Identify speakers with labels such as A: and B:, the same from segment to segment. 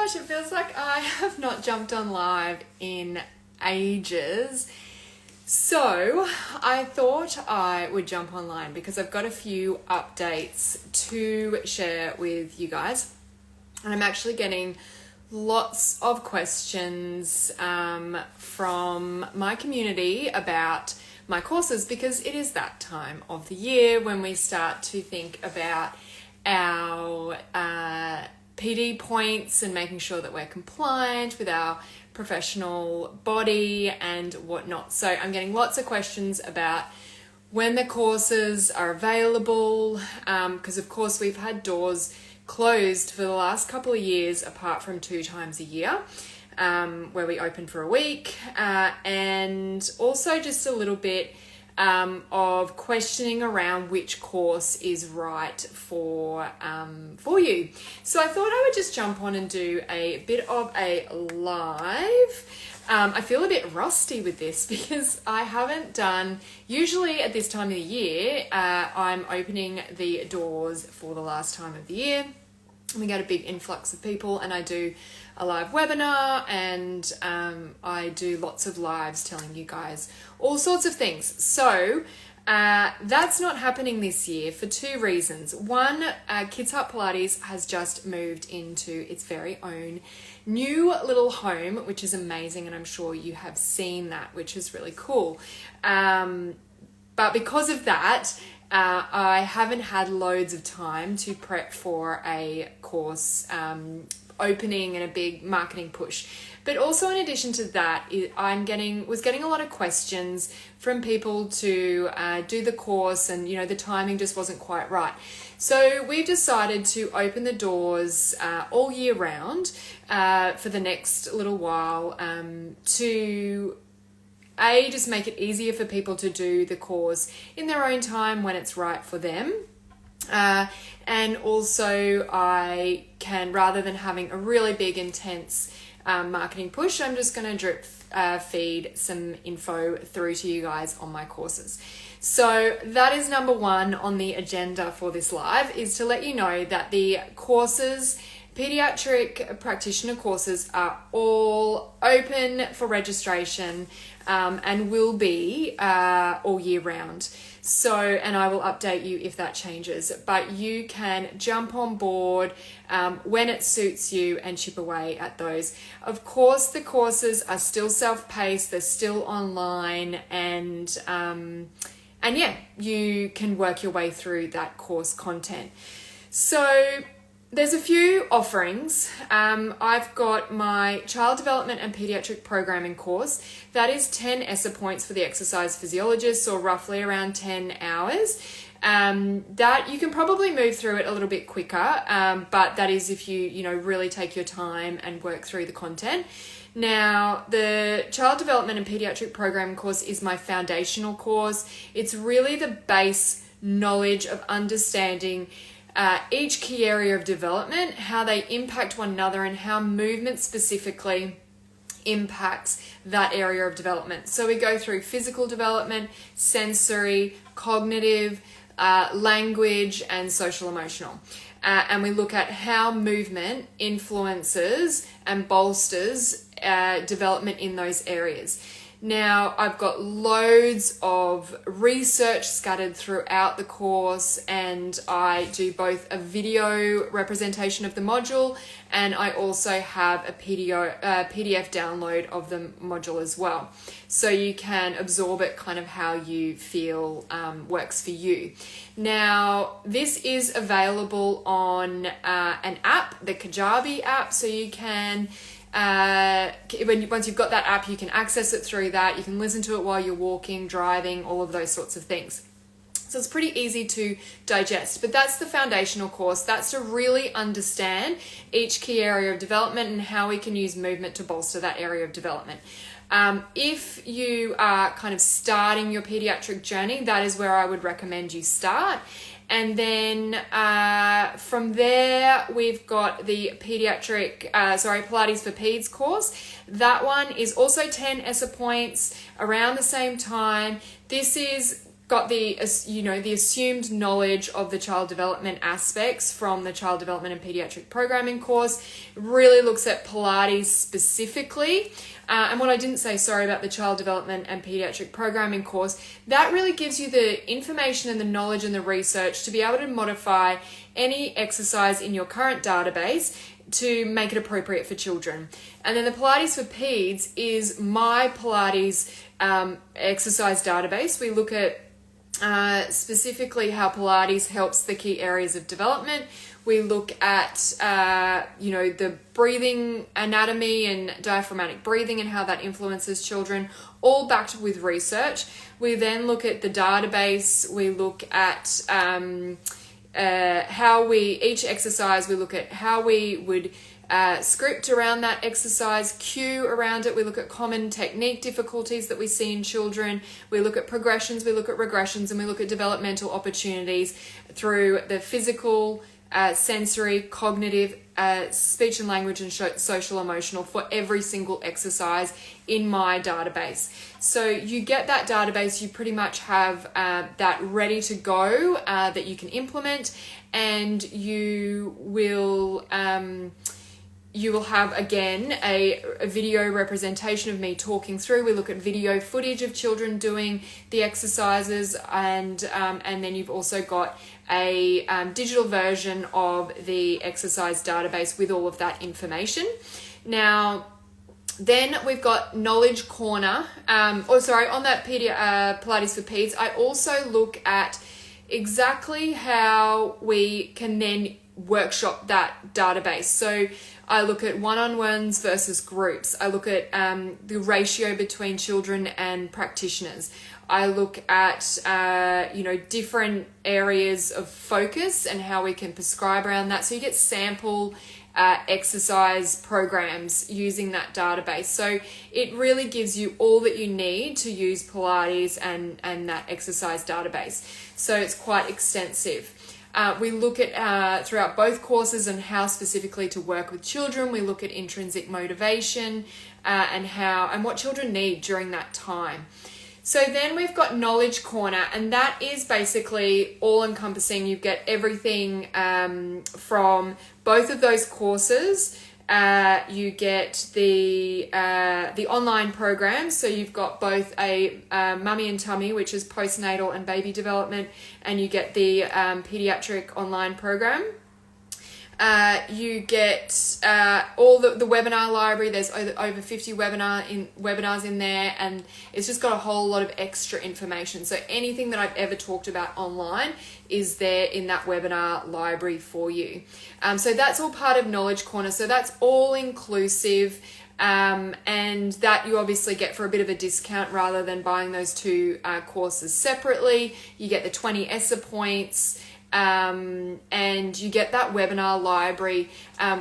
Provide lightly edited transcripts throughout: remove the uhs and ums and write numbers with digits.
A: gosh, it feels like I have not jumped on live in ages. So I thought I would jump online because I've got a few updates to share with you guys. And I'm actually getting lots of questions from my community about my courses because it is that time of the year when we start to think about our PD points and making sure that we're compliant with our professional body and whatnot. So I'm getting lots of questions about when the courses are available, because of course we've had doors closed for the last couple of years apart from 2 times a year, where we open for a week, and also just a little bit of questioning around which course is right for you. So I thought I would just jump on and do a bit of a live. I feel a bit rusty with this because I haven't done, usually at this time of the year, I'm opening the doors for the last time of the year. We get a big influx of people and I do a live webinar and I do lots of lives telling you guys all sorts of things. So that's not happening this year for 2 reasons. One, Kids Heart Pilates has just moved into its very own new little home, which is amazing, and I'm sure you have seen that, which is really cool. But because of that, I haven't had loads of time to prep for a course opening and a big marketing push. But also in addition to that, was getting a lot of questions from people to do the course, and the timing just wasn't quite right. So we've decided to open the doors all year round for the next little while to just make it easier for people to do the course in their own time when it's right for them. And also I can, rather than having a really big intense marketing push, I'm just going to drip feed some info through to you guys on my courses. So that is number 1 on the agenda for this live, is to let you know that the courses, Paediatric Practitioner Courses, are all open for registration and will be all year round. So, and I will update you if that changes, but you can jump on board when it suits you and chip away at those. Of course, the courses are still self-paced, they're still online, and yeah, you can work your way through that course content. So there's a few offerings. I've got my Child Development and Paediatric Programming course. That is 10 ESSA points for the exercise physiologist, or roughly around 10 hours. That you can probably move through it a little bit quicker, but that is if you really take your time and work through the content. Now, the Child Development and Paediatric Programming course is my foundational course. It's really the base knowledge of understanding each key area of development, how they impact one another, and how movement specifically impacts that area of development. So we go through physical development, sensory, cognitive, language, and social emotional. And we look at how movement influences and bolsters development in those areas. Now, I've got loads of research scattered throughout the course, and I do both a video representation of the module, and I also have a PDF download of the module as well. So you can absorb it kind of how you feel works for you. Now, this is available on an app, the Kajabi app, so you can once you've got that app, you can access it through that. You can listen to it while you're walking, driving, all of those sorts of things. So it's pretty easy to digest, but that's the foundational course. That's to really understand each key area of development and how we can use movement to bolster that area of development. If you are kind of starting your pediatric journey, that is where I would recommend you start. And then from there, we've got the Pilates for Paeds course. That one is also 10 ESSA points around the same time. This is got the assumed knowledge of the child development aspects from the child development and pediatric programming course. It really looks at Pilates specifically. And what I didn't say, sorry, about the child development and pediatric programming course, that really gives you the information and the knowledge and the research to be able to modify any exercise in your current database to make it appropriate for children. And then the Pilates for Peds is my Pilates exercise database. We look at specifically how Pilates helps the key areas of development. We look at, the breathing anatomy and diaphragmatic breathing and how that influences children, all backed with research. We then look at the database. We look at each exercise, we look at how we would script around that exercise, cue around it. We look at common technique difficulties that we see in children. We look at progressions, we look at regressions, and we look at developmental opportunities through the physical, sensory, cognitive, speech and language, and social emotional for every single exercise in my database. So you get that database, you pretty much have that ready to go that you can implement, and you will have, again, a video representation of me talking through. We look at video footage of children doing the exercises, and then you've also got a digital version of the exercise database with all of that information. Now, then we've got Knowledge Corner. On that Pilates for Peds, I also look at exactly how we can then workshop that database. So I look at one-on-ones versus groups. I look at the ratio between children and practitioners. I look at, different areas of focus and how we can prescribe around that. So you get sample exercise programs using that database. So it really gives you all that you need to use Pilates and that exercise database. So it's quite extensive. We look at throughout both courses and how specifically to work with children. We look at intrinsic motivation and what children need during that time. So then we've got Knowledge Corner, and that is basically all-encompassing. You get everything from both of those courses. You get the online programs, so you've got both a Mummy and Tummy, which is postnatal and baby development, and you get the pediatric online program. You get all the webinar library. There's over 50 webinars in there, and it's just got a whole lot of extra information. So anything that I've ever talked about online is there in that webinar library for you. So that's all part of Knowledge Corner. So that's all inclusive, and that you obviously get for a bit of a discount rather than buying those two courses separately. You get the 20 ESSA points. And you get that webinar library,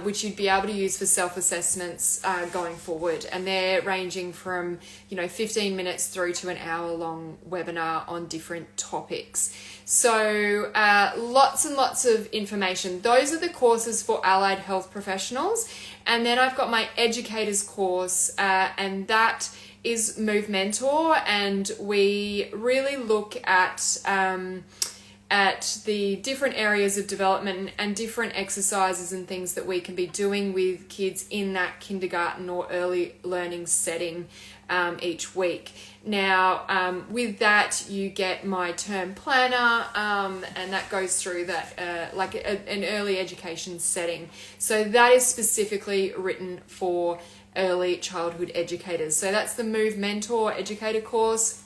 A: which you'd be able to use for self-assessments going forward. And they're ranging from, 15 minutes through to an hour-long webinar on different topics. So lots and lots of information. Those are the courses for allied health professionals. And then I've got my educators course, and that is Move Mentor. And we really look at the different areas of development and different exercises and things that we can be doing with kids in that kindergarten or early learning setting each week. Now, with that, you get my term planner, and that goes through that like an early education setting. So that is specifically written for early childhood educators. So that's the Move Mentor Educator course.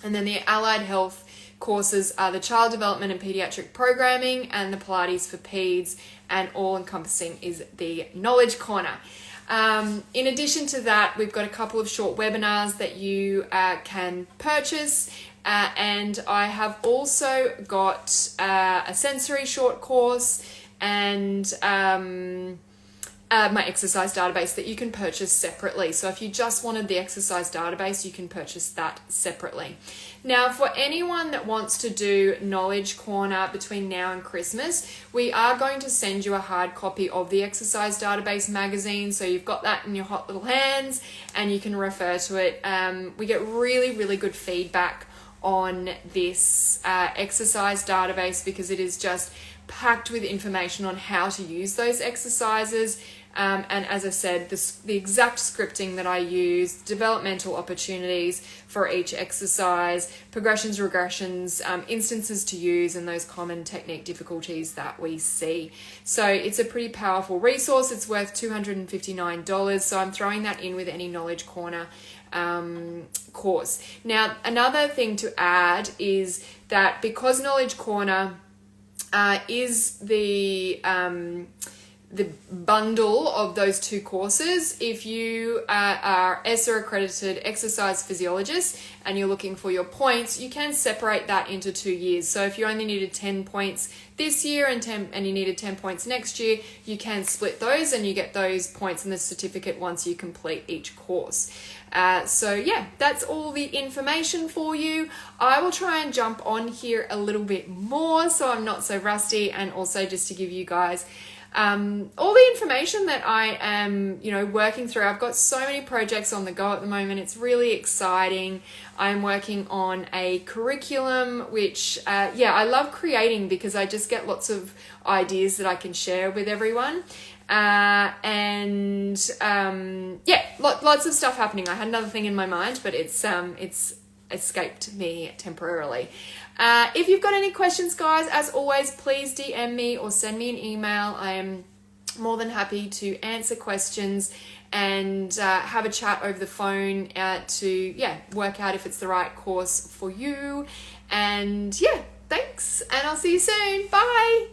A: And then the Allied Health courses are the Child Development and Paediatric Programming and the Pilates for Peds, and all encompassing is the Knowledge Corner. In addition to that, we've got a couple of short webinars that you can purchase, and I have also got a sensory short course and my exercise database that you can purchase separately. So if you just wanted the exercise database, you can purchase that separately. Now, for anyone that wants to do Knowledge Corner between now and Christmas, we are going to send you a hard copy of the exercise database magazine. So you've got that in your hot little hands and you can refer to it. We get really, really good feedback on this exercise database, because it is just packed with information on how to use those exercises. And as I said, the exact scripting that I use, developmental opportunities for each exercise, progressions, regressions, instances to use, and those common technique difficulties that we see. So it's a pretty powerful resource. It's worth $259. So I'm throwing that in with any Knowledge Corner course. Now, another thing to add is that because Knowledge Corner is the bundle of those two courses, if you are ESSA accredited exercise physiologist and you're looking for your points, you can separate that into 2 years. So if you only needed 10 points this year and you needed 10 points next year, you can split those and you get those points in the certificate once you complete each course. So yeah, that's all the information for you. I will try and jump on here a little bit more so I'm not so rusty, and also just to give you guys all the information that I am, working through. I've got so many projects on the go at the moment. It's really exciting. I'm working on a curriculum, which, I love creating because I just get lots of ideas that I can share with everyone. Lots of stuff happening. I had another thing in my mind, but it's escaped me temporarily. If you've got any questions, guys, as always, please DM me or send me an email. I am more than happy to answer questions and have a chat over the phone to work out if it's the right course for you. And thanks, and I'll see you soon. Bye.